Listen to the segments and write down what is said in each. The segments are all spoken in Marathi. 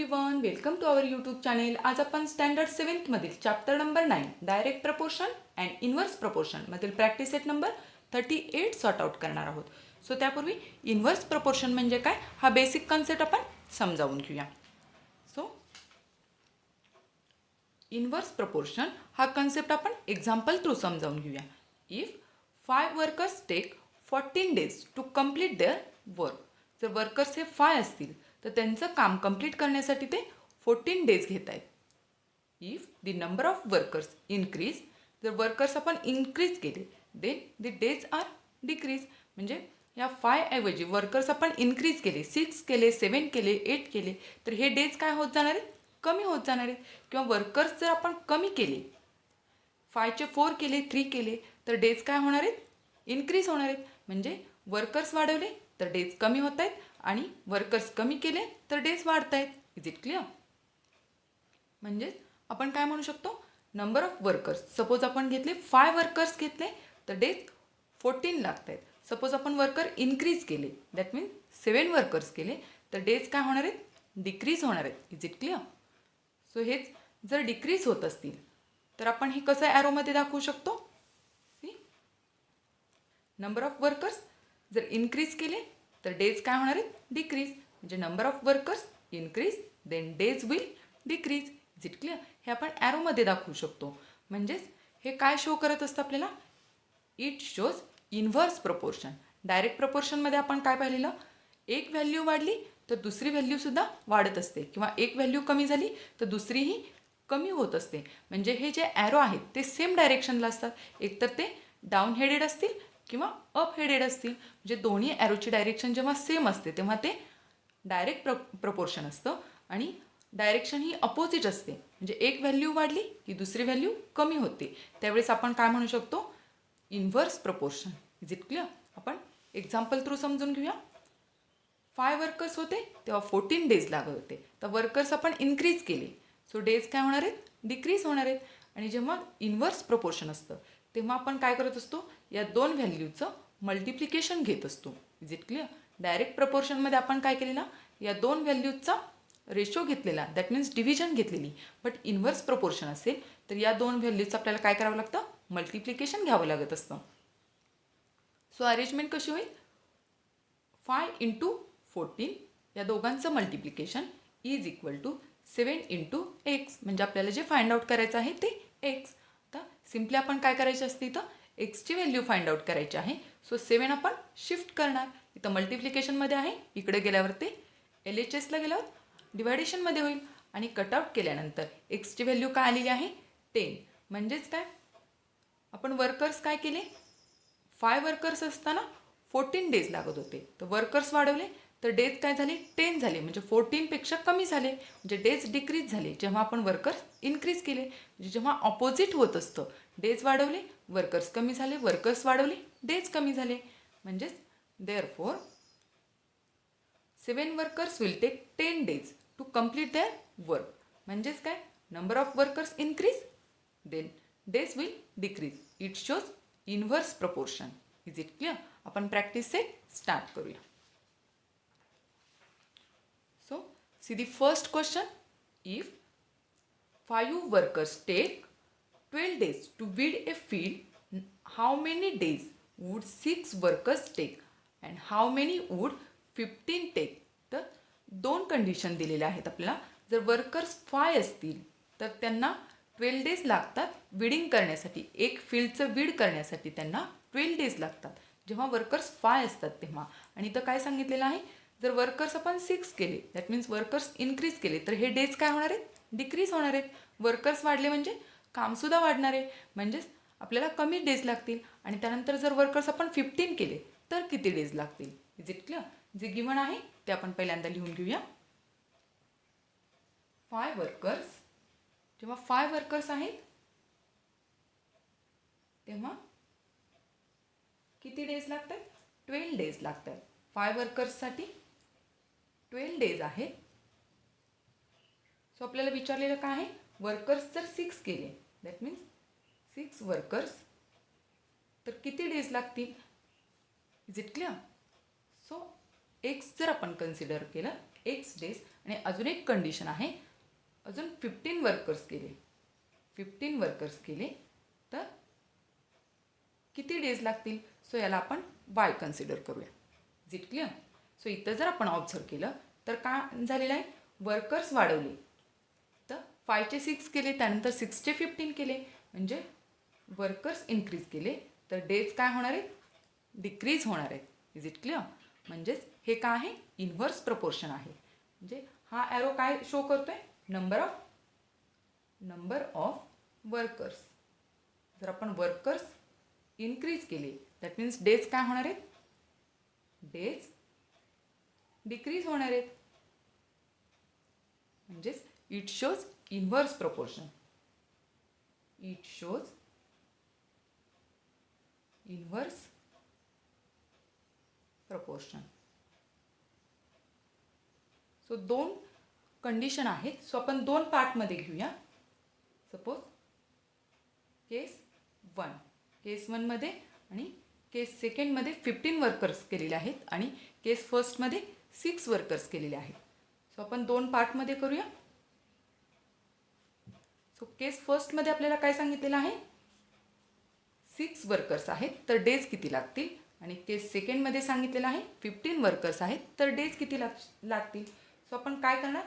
Everyone, welcome to our YouTube channel. आज आपण स्टँडर्ड 7th मधील chapter number 9 direct proportion and inverse proportion मधील practice set number 38 sort out करणार आहोत. सो त्यापूर्वी इन्व्हर्स प्रपोर्शन म्हणजे काय हा बेसिक कन्सेप्ट आपण समजावून घेऊया. सो इन्व्हर्स प्रपोर्शन हा कन्सेप्ट आपण एक्झाम्पल थ्रू समजावून घेऊया. If 5 workers take 14 days to complete their work. जर वर्कर्स हे 5 असतील तर त्यांचं काम कंप्लीट करण्यासाठी ते 14 days घेत आहेत. If the number of workers increase, जर वर्कर्स आपण इन्क्रीज केले then the days are decrease. म्हणजे या 5 ऐवजी वर्कर्स आपण इन्क्रीज केले, 6 केले, 7 केले, 8 केले तर हे डेज काय होत जाणार आहेत, कमी होत जाणार आहेत. किंवा वर्कर्स जर आपण कमी केले, 5चे 4 केले, 3 केले तर डेज काय होणार आहेत, इन्क्रीज होणार आहेत. म्हणजे वर्कर्स वाढवले तर डेज कमी होत आहेत आणि वर्कर्स कमी केले तर डेज वाढत आहेत. Is it clear? म्हणजेच आपण काय म्हणू शकतो, नंबर ऑफ वर्कर्स, सपोज आपण घेतले 5 वर्कर्स घेतले तर डेज 14 लागत आहेत. सपोज आपण वर्कर इन्क्रीज केले, दॅट मीन्स 7 वर्कर्स केले तर डेज काय होणार आहेत, डिक्रीज होणार आहेत. Is it clear? सो हेच जर डिक्रीज होत असतील तर आपण हे कसं ॲरोमध्ये दाखवू शकतो. नंबर ऑफ वर्कर्स जर इन्क्रीज केले तर डेज काय होणार आहेत, डिक्रीज. म्हणजे number of workers increase then days will decrease. Is it clear? हे आपण ॲरोमध्ये दाखवू शकतो. म्हणजेच हे काय शो करत असतं आपल्याला, it shows inverse proportion. Direct प्रपोर्शनमध्ये आपण काय पाहिलेलं, एक व्हॅल्यू वाढली तर दुसरी व्हॅल्यूसुद्धा वाढत असते किंवा एक व्हॅल्यू कमी झाली तर दुसरीही कमी होत असते. म्हणजे हे जे ॲरो आहेत ते सेम डायरेक्शनला असतात, एकतर ते डाऊन हेडेड असतील किंवा अप हेडेड असतील. म्हणजे दोन्ही ॲरोची डायरेक्शन जेव्हा सेम असते तेव्हा ते डायरेक्ट प्रपोर्शन असतं आणि डायरेक्शन ही अपोजिट असते. म्हणजे एक व्हॅल्यू वाढली की दुसरी व्हॅल्यू कमी होते, त्यावेळेस आपण काय म्हणू शकतो, inverse proportion. Is it clear? आपण एक्झाम्पल थ्रू समजून घेऊया. 5 वर्कर्स होते तेव्हा 14 days लागत होते, तर वर्कर्स आपण इन्क्रीज केले सो डेज काय होणार आहेत, डिक्रीज होणार आहेत. आणि जेव्हा इन्व्हर्स प्रपोर्शन असतं तेव्हा आपण काय करत असतो, या दोन व्हॅल्यूचं मल्टिप्लिकेशन घेत असतो. Is it clear? डायरेक्ट प्रपोर्शनमध्ये आपण काय केलेला, या दोन व्हॅल्यूजचा रेशो घेतलेला, दॅट मीन्स डिव्हिजन घेतलेली. बट इन्व्हर्स प्रपोर्शन असेल तर या दोन व्हॅल्यूचं आपल्याला काय करावं लागतं, मल्टिप्लिकेशन घ्यावं लागत असतं. सो अरेंजमेंट कशी होईल, 5 into 14 या दोघांचं multiplication is equal to 7 into x. म्हणजे आपल्याला जे फाइंड आउट करायचं आहे ते x. तर सिम्पली आपण काय करायचं असते, इथं एक्सची व्हॅल्यू फाइंड आउट करायची आहे. सो 7 आपण शिफ्ट करणार, इथं मल्टिप्लिकेशनमध्ये आहे, इकडे गेल्यावर ते LHSला गेल्यावर डिवायडेशनमध्ये होईल आणि कटआउट केल्यानंतर एक्सची व्हॅल्यू काय आलेली आहे, 10. म्हणजेच काय, आपण वर्कर्स काय केले, 5 वर्कर्स असताना 14 days लागत होते, तर वर्कर्स वाढवले तर डेज काय झाले, 10 झाले. म्हणजे 14पेक्षा कमी झाले, म्हणजे डेज डिक्रीज झाले. जेव्हा आपण वर्कर्स इन्क्रीज केले, म्हणजे जेव्हा ऑपोजिट होत असतं, डेज वाढवले वर्कर्स कमी झाले, वर्कर्स वाढवले डेज कमी झाले. म्हणजेच therefore 7 workers will take 10 days to complete their work. म्हणजेच काय, number of workers increase then days will decrease. It shows inverse proportion. Is it clear? आपण प्रॅक्टिस सेट स्टार्ट करूया. So, see the first question. If 5 workers take 12 days to weed a field, how many days would 6 workers take and how many would 15 take? तर दोन कंडिशन दिलेल्या आहेत आपल्याला. जर वर्कर्स 5 असतील तर त्यांना 12 days लागतात विडिंग करण्यासाठी. एक फील्डचं वीड करण्यासाठी त्यांना 12 days लागतात जेव्हा वर्कर्स 5 असतात तेव्हा. आणि इथं काय सांगितलेलं आहे, जर वर्कर्स आपण 6 केले, दॅट मीन्स वर्कर्स इन्क्रीज केले तर हे डेज काय होणार आहेत, डिक्रीज होणार आहेत. वर्कर्स वाढले म्हणजे कामसुद्धा वाढणार आहे, म्हणजेच आपल्याला कमी डेज लागतील. आणि त्यानंतर जर वर्कर्स आपण 15 केले तर किती डेज लागतील. Is it clear? जे गिव्हन आहे ते आपण पहिल्यांदा लिहून घेऊया. 5 वर्कर्स, जेव्हा 5 वर्कर्स आहेत तेव्हा किती डेज लागतात, 12 days लागतात. 5 वर्कर्ससाठी 12 days आहेत. सो आपल्याला विचारलेलं काय आहे, वर्कर्स जर 6 केले, दॅट मीन्स 6 वर्कर्स तर किती डेज लागतील. Is it clear? So x जर आपण कन्सिडर केलं एक्स डेज आणि अजून एक कंडिशन आहे, अजून 15 वर्कर्स केले, 15 वर्कर्स केले तर किती डेज लागतील. सो याला आपण वाय कन्सिडर करूया. Is it clear. सो इथं जर आपण ऑब्झर्व केलं तर काय झालेलं आहे, वर्कर्स वाढवले तर 5चे 6 केले, त्यानंतर 6चे 15 केले, म्हणजे वर्कर्स इन्क्रीज केले तर डेज काय होणार आहेत, डिक्रीज होणार आहेत. Is it clear. म्हणजेच हे काय आहे, इन्व्हर्स प्रपोर्शन आहे. म्हणजे हा ॲरो काय शो करतोय, नंबर ऑफ वर्कर्स. जर आपण वर्कर्स इन्क्रीज केले दॅट मीन्स डेज काय होणार आहेत, डेज डिक्रीज होणार आहेत. म्हणजेच it shows inverse proportion. It shows inverse proportion. So 2 condition आहेत. सो आपण 2 पार्टमध्ये घेऊया. सपोज केस 1, केस 1मध्ये आणि केस 2मध्ये 15 वर्कर्स केलेले आहेत आणि केस 1मध्ये 6 वर्कर्स केलेले आहेत. सो आपण 2 पार्टमध्ये करूया. सो केस 1मध्ये आपल्याला काय सांगितलेलं आहे, 6 वर्कर्स आहेत तर डेज किती लागतील, आणि केस 2मध्ये सांगितलेलं आहे 15 वर्कर्स आहेत तर डेज किती लागतील. सो आपण काय करणार,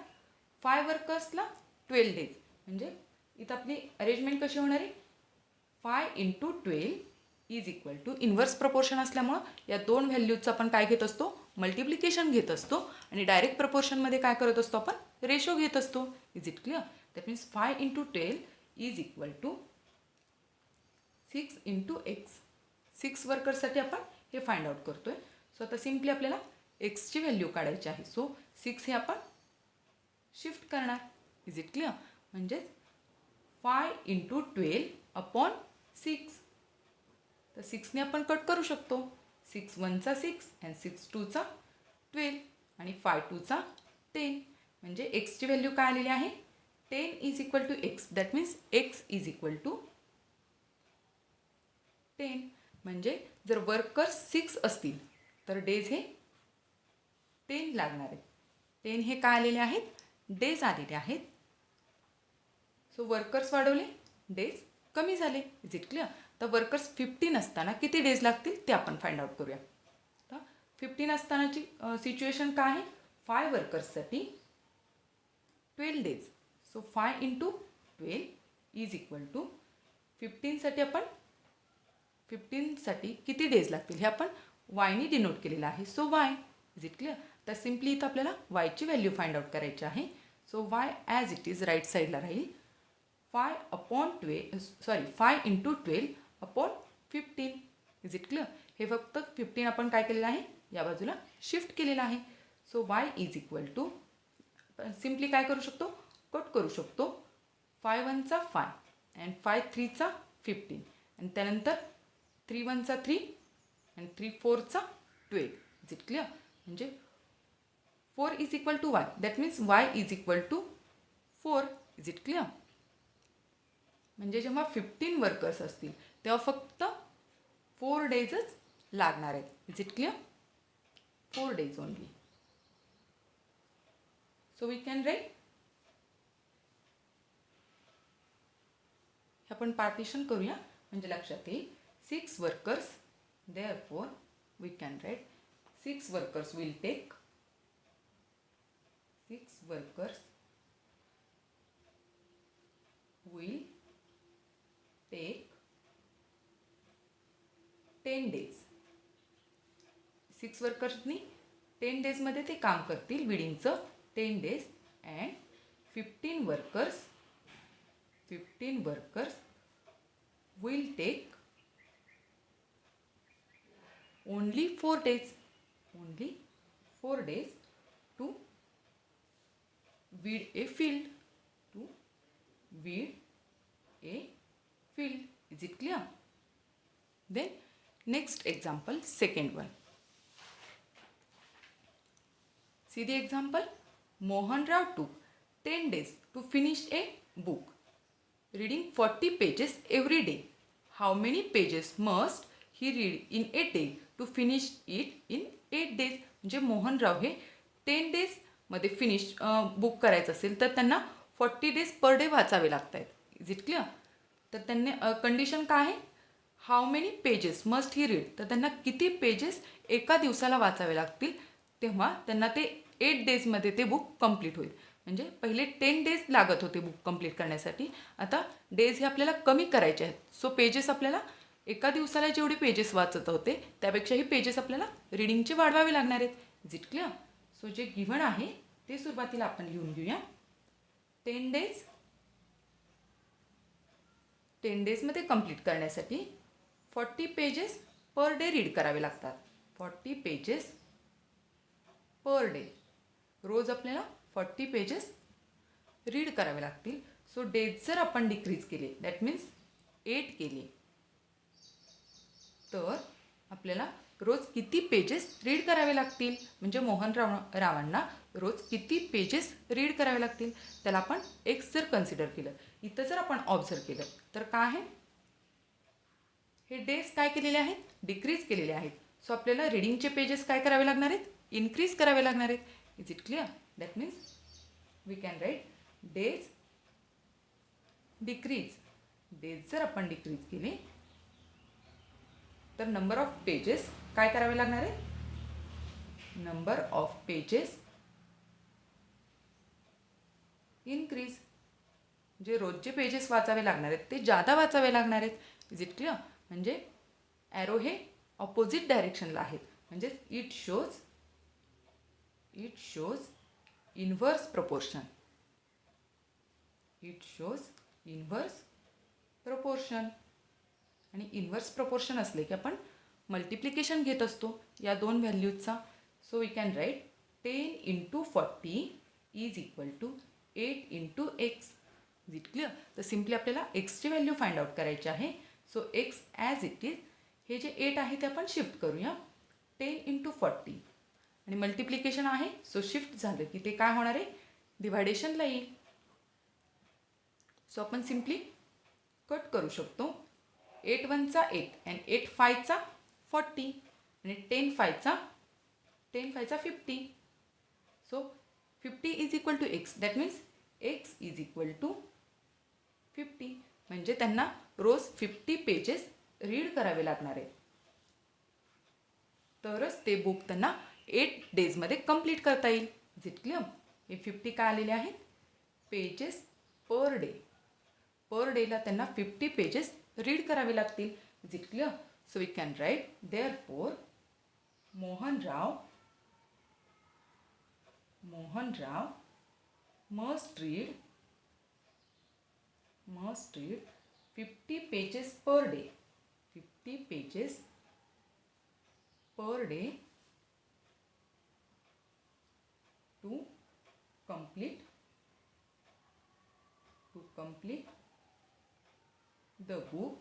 5 वर्कर्सला 12 डेज. म्हणजे इथं आपली अरेंजमेंट कशी होणार आहे, 5 × 12 is equal to inverse proportion असल्यामुळं या 2 व्हॅल्यूजचं आपण काय घेत असतो, मल्टिप्लिकेशन घेत असतो आणि डायरेक्ट प्रपोर्शनमध्ये काय करत असतो, आपण रेशो घेत असतो. Is it clear. That means 5 × 12 is equal to 6 × x. 6 वर्कर्ससाठी आपण हे फाइंड आउट करतोय. सो आता सिम्पली आपल्याला एक्सची व्हॅल्यू काढायची आहे. सो 6 हे आपण शिफ्ट करणार. Is it clear. म्हणजेच 5 × 12 अपॉन 6. तर 6ने आपण कट करू शकतो. 6 1 चा 6 आणि 6 2 चा 12 आणि 5 2 चा 10. म्हणजे एक्सची व्हॅल्यू काय आलेली आहे, 10 is equal to x. That means x is equal to 10. म्हणजे जर वर्कर्स 6 असतील तर डेज हे 10 लागणार आहेत. 10 हे काय आलेले आहेत, डेज आलेले आहेत. सो वर्कर्स वाढवले, डेज कमी झाले. Is it clear. तर वर्कर्स 15 असताना किती डेज लागतील ते आपण फाइंड आउट करूया. तर 15 असतानाची सिच्युएशन काय आहे, 5 वर्कर्ससाठी 12 days. So 5 × 12 is equal to 15साठी आपण 15साठी किती डेज लागतील हे आपण वायने डिनोट केलेलं आहे. So y. Is it clear. तर सिम्पली इथं आपल्याला वायची व्हॅल्यू फाइंड आउट करायची आहे. So y as it is right साईडला राहील 5 × 12 अपॉन 15. Is it clear. हे फक्त 15 आपण काय केलेलं आहे, या बाजूला शिफ्ट केलेलं आहे. So y is equal to simply काय करू शकतो, कट करू शकतो. 5 1 चा 5 अँड 5 3 चा 15 आणि त्यानंतर 3 1 चा 3 आणि 3 4 चा 12. Is it clear. म्हणजे 4 is equal to y. That means y is equal to 4. Is it clear. म्हणजे जेव्हा 15 वर्कर्स असतील तेव्हा फक्त 4 डेजच लागणार आहेत. Is it clear. 4 days only. So we can write. हे आपण पार्टिशन करूया म्हणजे लक्षात येईल. 6 workers, therefore we can write 6 workers will take 6 workers will take 10 days. 6 वर्कर्सनी 10 डेजमध्ये ते काम करतील विडिंगचं 10 days and 15 workers will take only 4 days. Only 4 days to weed a field. To weed a field. Is it clear? Then next example, second one. See the example. Mohan Rao took 10 days to finish a book, reading 40 pages every day. How many pages must he read in a day to finish it in 8 days? म्हणजे मोहनराव हे 10 days मध्ये फिनिश बुक करायचं असेल तर त्यांना 40 डेज पर डे वाचावे लागत आहेत. Is it clear? तर त्यांनी कंडिशन काय आहे, how many pages must he read, तर त्यांना किती पेजेस एका दिवसाला वाचावे लागतील, तेव्हा त्यांना ते 8 डेजमध्ये ते बुक कंप्लीट होईल. म्हणजे पहिले 10 डेज लागत होते बुक कंप्लीट करण्यासाठी, आता डेज हे आपल्याला कमी करायचे आहेत. सो पेजेस आपल्याला एका दिवसाला जेवढे पेजेस वाचत होते त्यापेक्षाही पेजेस आपल्याला रिडिंगचे वाढवावे लागणार आहेत. Is it clear? सो जे गिव्हन आहे ते सुरुवातीला आपण लिहून घेऊया. 10 डेजमध्ये कंप्लीट करण्यासाठी 40 पेजेस पर डे रीड करावे लागतात. 40 पेजेस पर डे, रोज आपल्याला 40 पेजेस रीड करावे लागतील. सो डेज जर आपण डिक्रीज केले, दॅट मीन्स 8 केले, तर आपल्याला रोज किती पेजेस रीड करावे लागतील, म्हणजे रावांना रोज किती पेजेस रीड करावे लागतील, त्याला आपण एक्स जर कन्सिडर केलं. इथं जर आपण ऑब्झर्व केलं तर काय आहे, हे डेज काय केलेले आहेत, डिक्रीज केलेले आहेत. सो आपल्याला रीडिंगचे पेजेस काय करावे लागणार आहेत, इन्क्रीज करावे लागणार आहेत. Is it clear? That means we can write days decrease. Days जर आपण डिक्रीज केले तर नंबर ऑफ पेजेस काय करावे लागणार आहे, नंबर ऑफ पेजेस इन्क्रीज. जे रोजचे पेजेस वाचावे लागणार आहेत ते जादा वाचावे लागणार आहेत. Is it clear? म्हणजे ॲरो हे ऑपोजिट डायरेक्शनला आहेत, म्हणजे it shows inverse proportion. It shows inverse proportion. आणि इन्व्हर्स प्रपोर्शन असले की आपण मल्टिप्लिकेशन घेत असतो या दोन व्हॅल्यूजचा. So we can write 10 into 40 is equal to 8 into x. Is it clear? तर सिम्पली आपल्याला एक्सची व्हॅल्यू फाइंड आउट करायची आहे. So x as it is, हे जे 8 आहे ते आपण शिफ्ट करूया 10 into 40 आणि मल्टिप्लिकेशन आहे, सो शिफ्ट झालं की ते काय होणार आहे, डिव्हायडेशनला येईल. सो आपण सिम्पली कट करू शकतो. 8 1 चा 8 and 8 5 चा 40 आणि 10 5 चा 50. So 50 is equal to x, that means x is equal to 50. म्हणजे त्यांना रोज 50 पेजेस रीड करावे लागणार आहे, तरच ते बुक त्यांना 8 डेजमध्ये कंप्लीट करता येईल. Is it clear? हे 50 काय आलेले आहेत, पेजेस पर डे. पर डेला त्यांना 50 पेजेस रीड करावे लागतील. Is it clear? So we can write therefore Mohanrao must read 50 pages per day. 50 pages per day to complete the book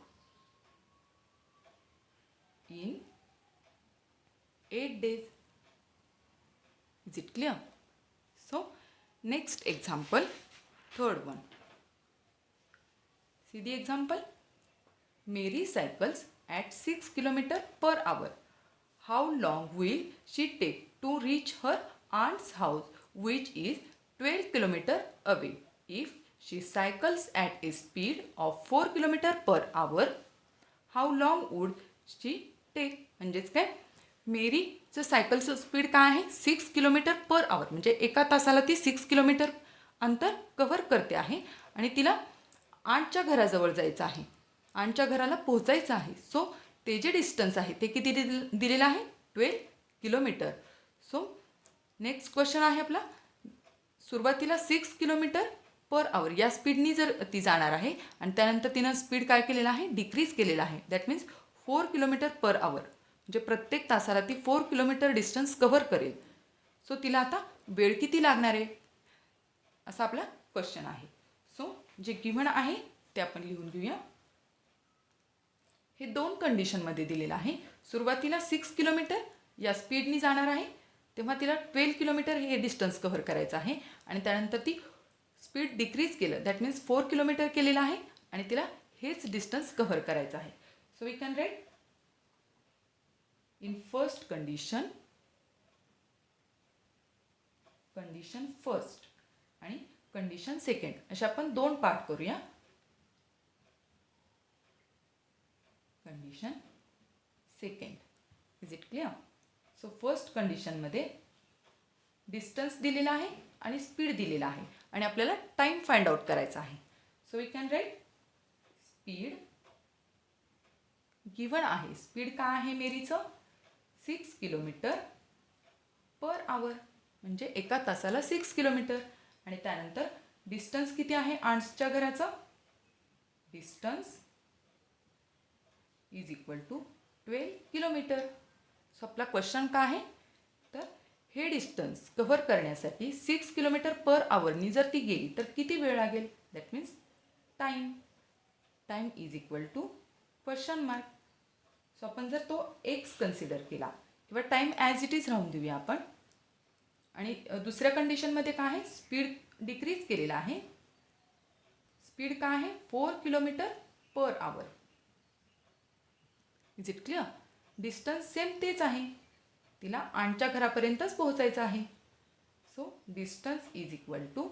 in 8 days. Is it clear? So next example, third one. See the example. Mary cycles at 6 km per hour. How long will she take to reach her aunt's house, which is 12 km away? If she cycles at a speed of 4 km per hour, how long would she take? म्हणजेच काय, मेरीचं सायकलचं स्पीड काय आहे, 6 किलोमीटर पर आवर, म्हणजे एका तासाला ती 6 किलोमीटर अंतर कव्हर करते आहे आणि तिला आंटच्या घराजवळ जायचं आहे, आंटच्या घराला पोहोचायचं आहे. सो ते जे डिस्टन्स आहे ते किती दिलेलं आहे, 12 किलोमीटर. सो नेक्स्ट क्वेश्चन आहे आपला, सुरुवातीला 6 किलोमीटर पर आवर या स्पीडनी जर ती जाणार आहे आणि त्यानंतर तिनं स्पीड काय केलेलं आहे, डिक्रीज केलेलं आहे. दॅट मीन्स 4 किलोमीटर पर आवर, म्हणजे प्रत्येक तासाला ती 4 किलोमीटर डिस्टन्स कव्हर करेल. सो तिला आता वेळ किती लागणार आहे असा आपला क्वेश्चन आहे. सो जे गिव्हन आहे ते आपण लिहून घेऊया. हे दोन कंडिशनमध्ये दिलेलं आहे. सुरुवातीला 6 किलोमीटर या स्पीडनी जाणार आहे, तेव्हा तिला 12 किलोमीटर हे डिस्टन्स कव्हर करायचं आहे आणि त्यानंतर ती स्पीड डिक्रीज केलं, दॅट मीन्स 4 किलोमीटर केलेलं आहे आणि तिला हेच डिस्टन्स कव्हर करायचं आहे. So we can write in first condition condition first आणि कंडिशन सेकंड असे आपण दोन पार्ट करूया. Condition second. Is it clear? So first कंडिशनमध्ये डिस्टन्स दिलेला आहे आणि स्पीड दिलेला आहे आणि आपल्याला टाइम फाइंड आउट करायचा आहे. So we can write speed given आहे. स्पीड काय आहे मेरीचं? 6 किलोमीटर पर आवर, म्हणजे एका तासाला 6 किलोमीटर. आणि त्यानंतर डिस्टन्स किती आहे आंट्सच्या घराचं? Distance is equal to 12 kilometre. So आपला क्वेश्चन काय आहे? तर हे डिस्टन्स कव्हर करण्यासाठी 6 किलोमीटर पर आवरनी जर ती गेली तर किती वेळ लागेल? That means time. Time is equal to question mark. So आपण जर तो एक्स कन्सिडर केला किंवा टाईम ॲज इट इज राहून देऊया आपण. आणि दुसऱ्या कंडिशनमध्ये काय आहे? स्पीड डिक्रीज केलेला आहे. स्पीड काय आहे? 4 kilometre per hour. Is it clear? Distance same तेच आहे, तिला आंटच्या घरापर्यंतच पोहोचायचं आहे. So distance is equal to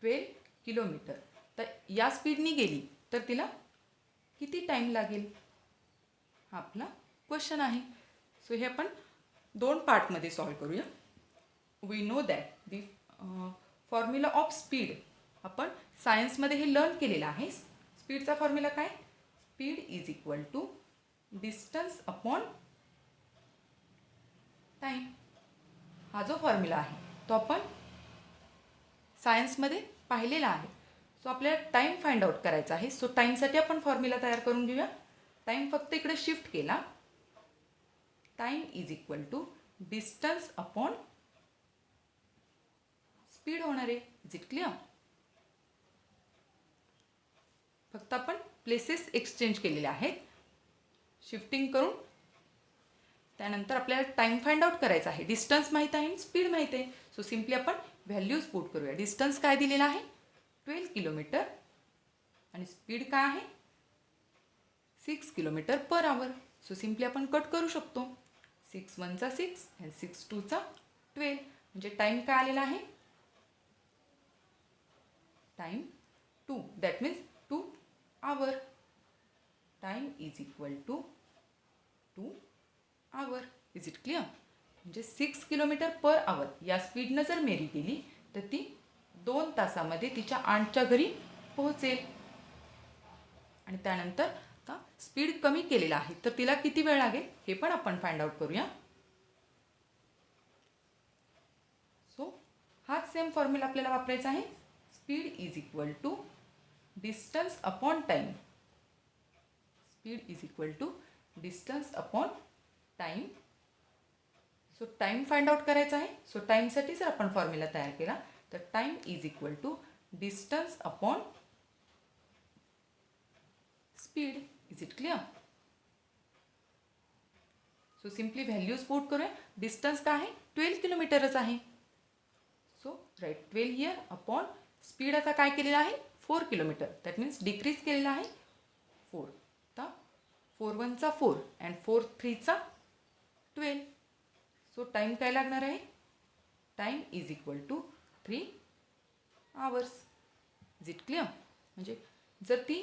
12 kilometre. तर या स्पीडनी गेली तर तिला किती टाईम लागेल? हा आपला क्वेश्चन आहे. सो हे आपण दोन पार्टमध्ये सॉल्व करूया. We know that the formula of speed आपण सायन्समध्ये हे लर्न केलेलं आहे. स्पीडचा फॉर्म्युला काय? Speed is equal to distance upon time. हा जो फॉर्म्युला आहे तो आपण सायन्समध्ये पाहिलेला आहे. सो आपल्याला टाईम फाइंड आउट करायचा आहे. सो टाईमसाठी आपण फॉर्म्युला तयार करून घेऊया. टाईम फक्त इकडे शिफ्ट केला. Time is equal to distance upon speed होणार आहे. Is it clear? फक्त आपण प्लेसेस एक्सचेंज केलेले आहेत शिफ्टिंग करून. त्यानंतर आपल्याला टाईम फाइंड आउट करायचा आहे. डिस्टन्स माहीत आहे आणि स्पीड माहीत आहे. सो सिम्पली आपण व्हॅल्यूज पुट करूया. डिस्टन्स काय दिलेला आहे? 12 किलोमीटर आणि स्पीड काय आहे? 6 किलोमीटर पर आवर. सो सिम्पली आपण कट करू शकतो. 6 1 चा 6 आणि 6 2 चा 12. म्हणजे टाईम काय आलेला आहे? Time 2. That means 2 hour. Time is equal to 2 hour. Is it clear? म्हणजे 6 किलोमीटर पर आवर या स्पीडनं जर मेरी गेली तर ती 2 तासामध्ये तिच्या आंटच्या घरी पोहोचेल. आणि त्यानंतर आता स्पीड कमी केलेला आहे तर तिला किती वेळ लागेल हे पण आपण फाइंड आउट करूया. सो हाच सेम फॉर्म्युला आपल्याला वापरायचा आहे. Speed is equal to distance upon time. Speed is equal to distance upon time. So time find out करायचा आहे. सो टाईमसाठी जर आपण फॉर्म्युला तयार केला तर time is equal to distance upon speed. Is it clear? So simply values put करूया. डिस्टन्स काय आहे? 12 किलोमीटरच आहे. So write 12 here upon speed आता काय केलेलं आहे? 4 किलोमीटर. दॅट मीन्स डिक्रीज केलेला आहे 4. आता 4 1 चा 4 अँड 4 3 चा 12. सो टाईम काय लागणार आहे? Time is equal to 3 hours. Is it clear? म्हणजे जर ती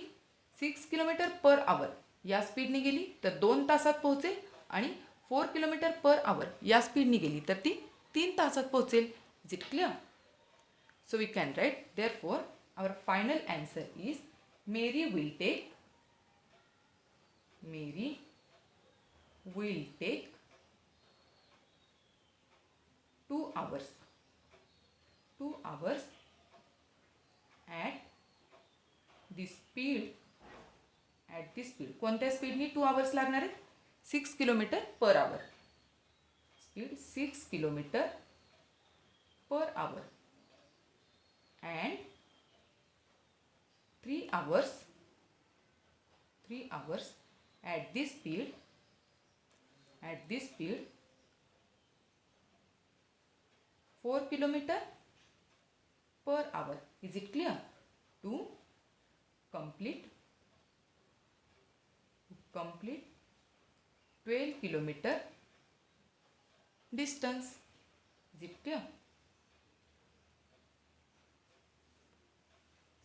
6 किलोमीटर पर आवर या स्पीडने गेली तर 2 तासात पोहोचेल आणि 4 किलोमीटर पर आवर या स्पीडने गेली तर ती 3 तासात पोहोचेल. Is it clear? So we can write therefore our final answer is Mary will take 2 hours. 2 hours at the speed. कोणत्या स्पीडनी 2 hours लागणार आहेत? 6 kilometre per our. Speed 6 kilometre per our and 3 hours at this speed 4 kilometer per hour. Is it clear? To complete 12 kilometer distance. Is it clear?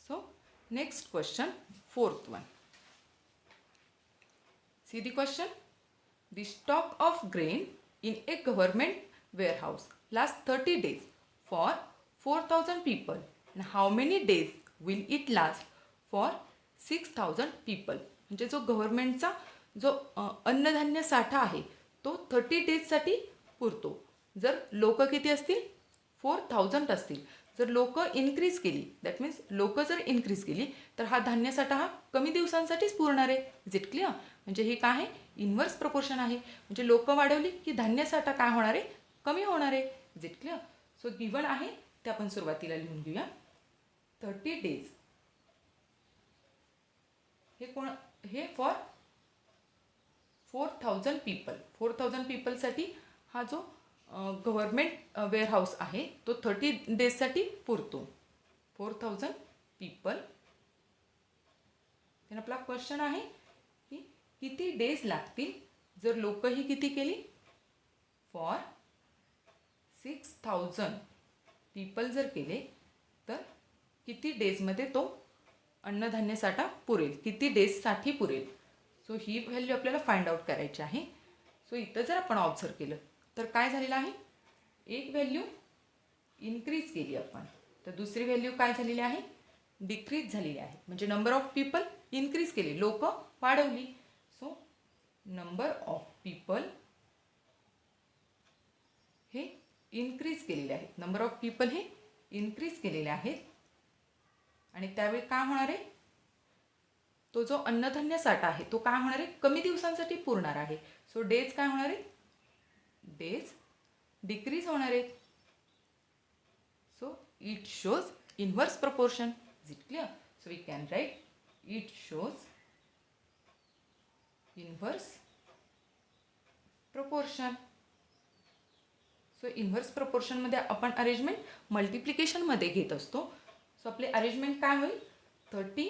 So next question, fourth one. See the question. The stock of grain in a government warehouse lasts 30 days for 4,000 people. And how many days will it last for 6,000 people? म्हणजे जो गव्हर्नमेंटचा जो अन्नधान्य साठा आहे तो 30 डेजसाठी पुरतो. जर लोक किती असतील? 4,000 असतील. जर लोक इन्क्रीज केली, दॅट मीन्स लोक जर इन्क्रीज केली तर हा धान्यसाठा हा कमी दिवसांसाठीच पुरणार आहे. Is it clear? म्हणजे हे काय आहे? इन्व्हर्स प्रपोर्शन आहे. म्हणजे लोक वाढवली की धान्यसाठा काय होणार आहे? कमी होणार आहे. Is it clear? So given आहे ते आपण सुरुवातीला लिहून घेऊया. 30 डेज हे फॉर 4,000 पीपल. 4,000 पीपलसाठी हा जो गव्हर्नमेंट वेअरहाऊस आहे तो 30 डेजसाठी पुरतो. 4,000 पीपल. तर आपला क्वेश्चन आहे की किती डेज लागतील जर लोक ही किती केली? फॉर 6,000 पीपल जर केले तर किती डेजमध्ये तो अन्नधान्य साठा पुरेल? किती डेजसाठी पुरेल? सो ही व्हॅल्यू आपल्याला फाइंड आउट करायची आहे. सो इथं जर आपण ऑब्झर्व केलं तर काय झालेलं आहे? एक व्हॅल्यू इन्क्रीज केली आपण, तर दुसरी व्हॅल्यू काय झालेली आहे? डिक्रीज झालेली आहे. म्हणजे नंबर ऑफ पीपल इन्क्रीज केली, लोक वाढवली. सो नंबर ऑफ पीपल हे इन्क्रीज केलेले आहेत. नंबर ऑफ पीपल हे इन्क्रीज केलेले आहेत. आणि त्यावेळी काय होणार आहे? तो जो अन्नधान्य साठा आहे तो काय होणार आहे? कमी दिवसांसाठी पुरणार आहे. सो डेज काय होणार आहे? डेज डिक्रीज होणार आहेत. So it shows inverse proportion. Is it clear? So we can write it shows inverse proportion. So inverse प्रपोर्शनमध्ये आपण अरेंजमेंट मल्टिप्लिकेशनमध्ये घेत असतो. सो आपले अरेंजमेंट काय होईल? 30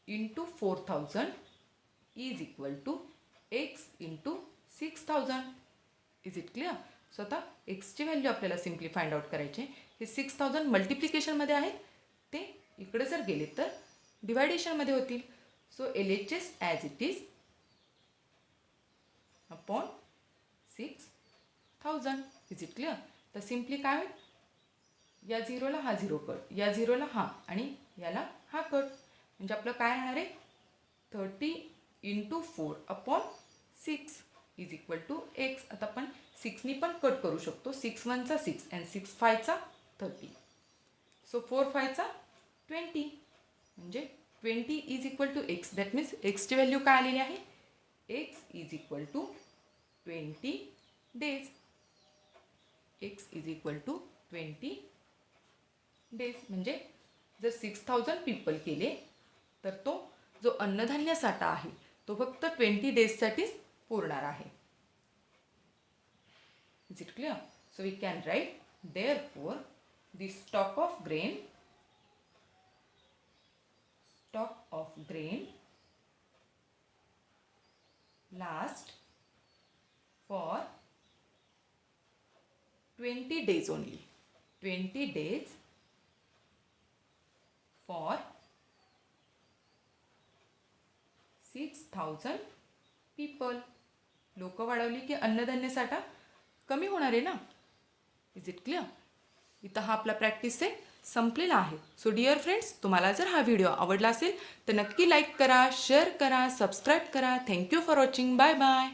× 4,000 is equal to x × 6,000. Is it clear? So आता एक्सची व्हॅल्यू आपल्याला सिम्पली फाइंड आउट करायची आहे. हे 6,000 मल्टिप्लिकेशनमध्ये आहेत, ते इकडे जर गेले तर डिवायडेशनमध्ये होतील. So LHS as it is upon 6,000. Is it clear? तर सिम्पली काय होईल? या झिरोला हा झिरो कट, या झिरोला हा आणि याला हा कट. म्हणजे आपलं काय राहणार आहे? 30 × 4 upon 6 is equal to x. आता आपण 6नी पण कट करू शकतो. 6 1 चा 6 आणि 6 5 चा 30. सो 4 5 चा 20 म्हणजे 20 is equal to x. That means एक्सची व्हॅल्यू काय आलेली आहे? X is equal to 20 days. X is equal to 20 days. म्हणजे जर 6,000 पीपल केले तर तो जो अन्नधान्य साठा आहे तो फक्त 20 डेजसाठीच पुरणार आहे. Is it clear? So we can write therefore the stock of grain last for 20 days only. 20 days for 6,000 people. लोक वाढवली की अन्नधान्य साठा कमी होणार आहे ना. Is it clear? इथं हा आपला प्रॅक्टिस सेट संपलेला आहे. सो डिअर फ्रेंड्स, तुम्हाला जर हा व्हिडिओ आवडला असेल तर नक्की लाईक करा, शेअर करा, सबस्क्राईब करा. Thank you for watching. Bye bye.